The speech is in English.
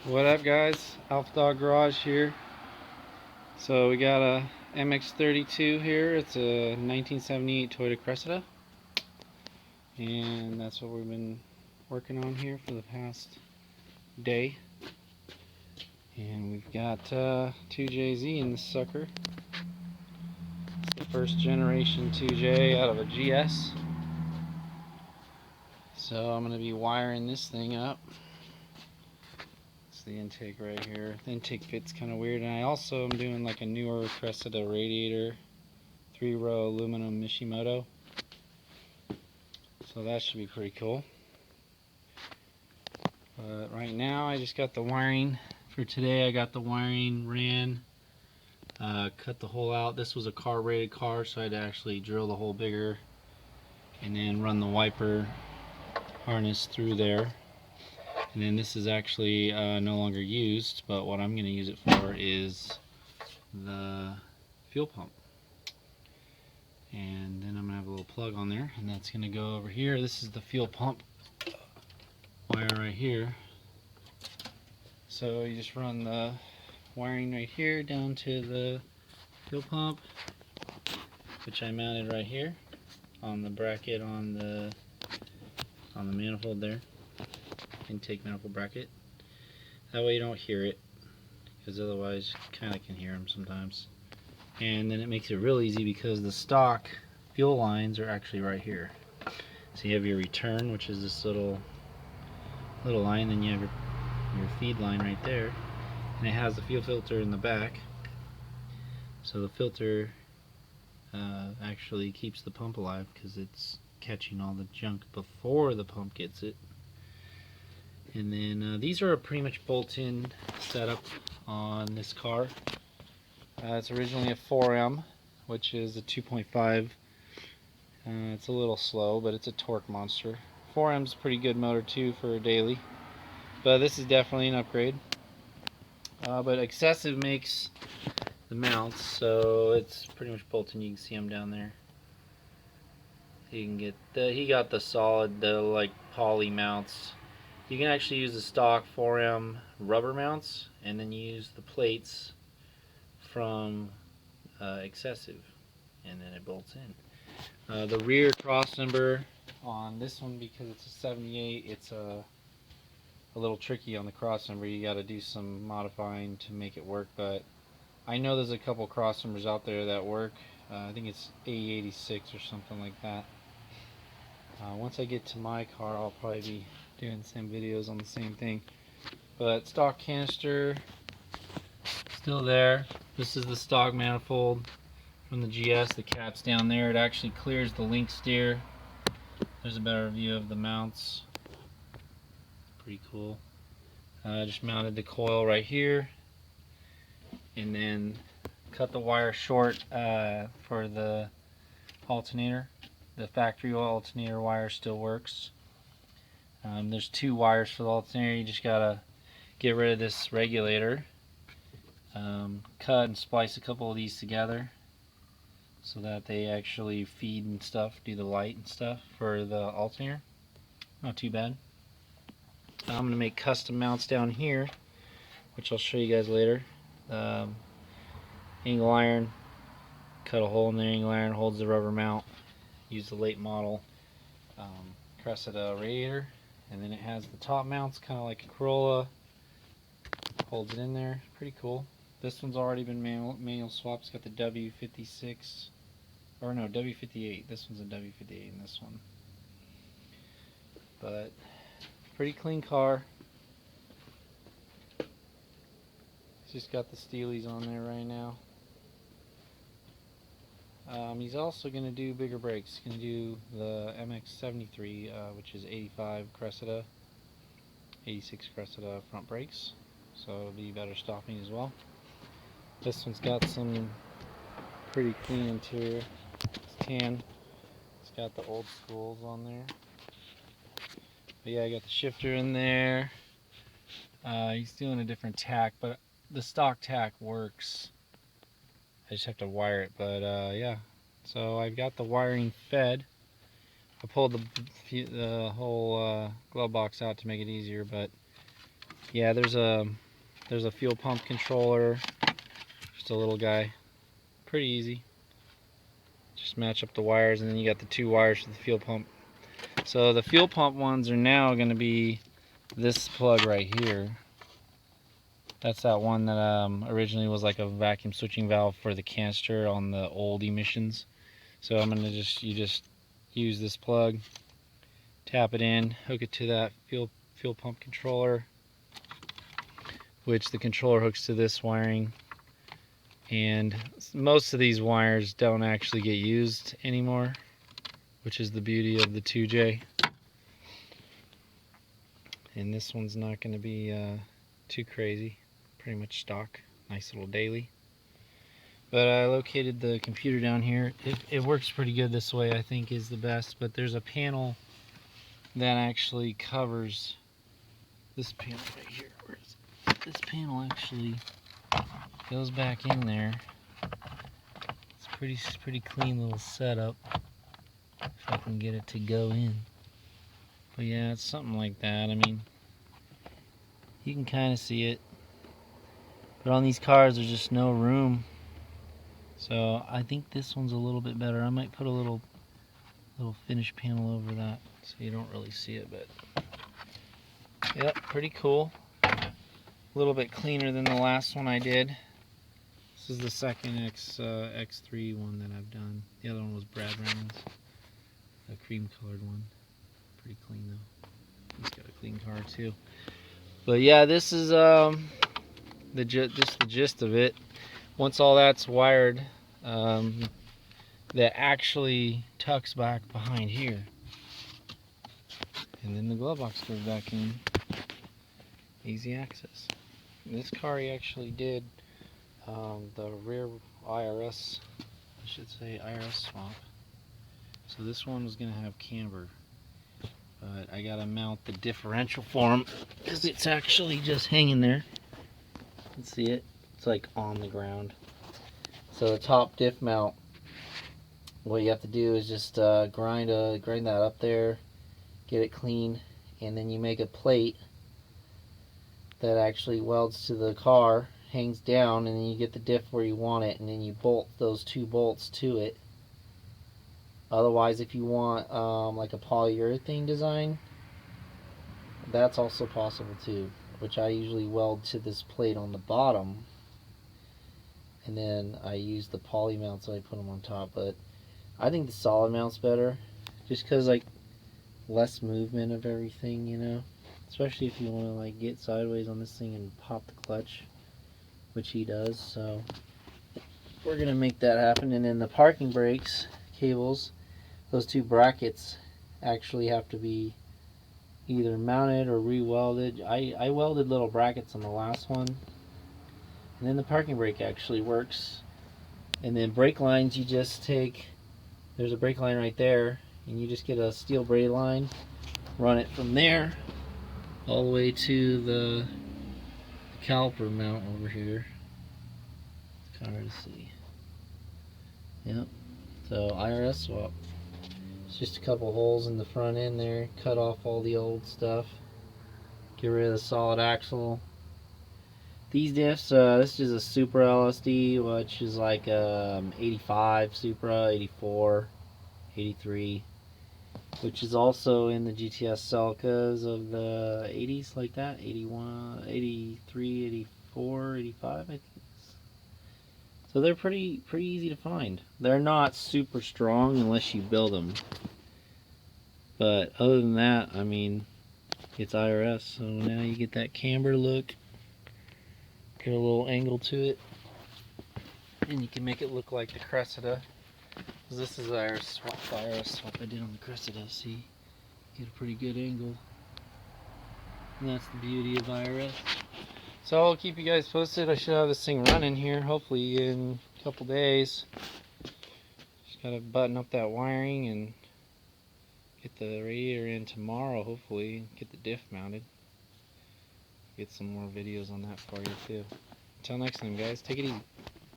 What up, guys? Alpha Dog Garage here. So we got a MX32 here. It's a 1978 Toyota Cressida, and that's what we've been working on here for the past day. And we've got 2JZ in this sucker. It's the first generation 2J out of a GS. So I'm going to be wiring this thing up. The intake right here. The intake fit's kind of weird, and I also am doing like a newer Cressida radiator, 3-row aluminum Mishimoto. So that should be pretty cool. But right now I just got the wiring for today. I got the wiring ran, cut the hole out. This was a car-rated car, so I had to actually drill the hole bigger and then run the wiper harness through there. And then this is actually no longer used, but what I'm going to use it for is the fuel pump. And then I'm going to have a little plug on there, and that's going to go over here. This is the fuel pump wire right here. So you just run the wiring right here down to the fuel pump, which I mounted right here on the bracket on the manifold there. Intake manifold bracket. That way you don't hear it, because otherwise you kind of can hear them sometimes. And then it makes it real easy because the stock fuel lines are actually right here. So you have your return, which is this little line, then you have your feed line right there, and it has the fuel filter in the back. So the filter actually keeps the pump alive because it's catching all the junk before the pump gets it. And then these are a pretty much bolt-in setup on this car. It's originally a 4M, which is a 2.5. It's a little slow, but it's a torque monster. 4M's a pretty good motor too for a daily, but this is definitely an upgrade. But Excessive makes the mounts, so it's pretty much bolt-in. You can see them down there. You can get he got the solid, the like poly mounts. You can actually use the stock 4M rubber mounts, and then use the plates from Excessive, and then it bolts in. The rear cross member on this one, because it's a 78, it's a little tricky on the cross member. You got to do some modifying to make it work, but I know there's a couple cross members out there that work. I think it's A86 or something like that. Once I get to my car, I'll probably be doing some videos on the same thing. But stock canister still there. This is the stock manifold from the GS. The cap's down there. It actually clears the link steer. There's a better view of the mounts. Pretty cool. I just mounted the coil right here, and then cut the wire short for the alternator. The factory alternator wire still works. There's 2 wires for the alternator. You just gotta get rid of this regulator. Cut and splice a couple of these together so that they actually feed and stuff, do the light and stuff for the alternator. Not too bad. I'm going to make custom mounts down here, which I'll show you guys later. Angle iron, cut a hole in the angle iron, holds the rubber mount. Use the late model Cressida radiator, and then it has the top mounts, kind of like a Corolla. Holds it in there. Pretty cool. This one's already been manual swapped. It's got the W56, or no, W58. This one's a W58 in this one. But pretty clean car. It's just got the Steelies on there right now. He's also going to do bigger brakes. He's going to do the MX73, which is 85 Cressida, 86 Cressida front brakes. So it'll be better stopping as well. This one's got some pretty clean interior. It's tan. It's got the old schools on there. But yeah, I got the shifter in there. He's doing a different tack, but the stock tack works. I just have to wire it, but yeah. So I've got the wiring fed. I pulled the whole glove box out to make it easier, but yeah, there's a fuel pump controller, just a little guy, pretty easy. Just match up the wires, and then you got the 2 wires for the fuel pump. So the fuel pump ones are now going to be this plug right here. That's that one that originally was like a vacuum switching valve for the canister on the old emissions. So I'm going to just use this plug, tap it in, hook it to that fuel pump controller, which the controller hooks to this wiring. And most of these wires don't actually get used anymore, which is the beauty of the 2J. And this one's not going to be too crazy, pretty much stock, nice little daily. But I located the computer down here. It works pretty good this way, I think is the best, but there's a panel that actually covers this panel right here. Where is it? This panel actually goes back in there. It's pretty clean little setup, if I can get it to go in. But yeah, it's something like that. I mean, you can kind of see it, but on these cars there's just no room. So I think this one's a little bit better. I might put a little finish panel over that so you don't really see it, but yep, pretty cool. A little bit cleaner than the last one I did. This is the second X3 one that I've done. The other one was Brad Reynolds, a cream colored one. Pretty clean though. He's got a clean car too. But yeah, this is just the gist of it. Once all that's wired, that actually tucks back behind here, and then the glove box goes back in. Easy access. In this car, he actually did the rear IRS, I should say IRS swap. So this one was gonna have camber, but I gotta mount the differential for him because it's actually just hanging there. You can see it. It's like on the ground. So the top diff mount, what you have to do is just grind that up there, get it clean, and then you make a plate that actually welds to the car, hangs down, and then you get the diff where you want it, and then you bolt those 2 bolts to it. Otherwise, if you want like a polyurethane design, that's also possible too, which I usually weld to this plate on the bottom, and then I use the poly mounts, so I put them on top. But I think the solid mount's better, just because like less movement of everything, you know, especially if you want to like get sideways on this thing and pop the clutch, which he does. So we're gonna make that happen. And then the parking brakes cables, those 2 brackets actually have to be either mounted or re-welded. I welded little brackets on the last one, and then the parking brake actually works. And then brake lines, you just take, there's a brake line right there, and you just get a steel braid line, run it from there all the way to the caliper mount over here. It's kind of hard to see. Yep. So IRS swap. It's just a couple holes in the front end there. Cut off all the old stuff. Get rid of the solid axle. These diffs, this is a Supra LSD, which is like 85 Supra, 84, 83, which is also in the GTS Celicas of the 80s, like that, 81, 83, 84, 85, I think. So they're pretty easy to find. They're not super strong unless you build them. But other than that, I mean, it's IRS, so now you get that camber look. Get a little angle to it, and you can make it look like the CRESSIDA. This is the IRS swap I did on the CRESSIDA. See, get a pretty good angle, and that's the beauty of IRS. So I'll keep you guys posted. I should have this thing running here hopefully in a couple days. Just gotta button up that wiring and get the radiator in tomorrow, hopefully, get the diff mounted. Get some more videos on that for you too. Until next time, guys, take it easy.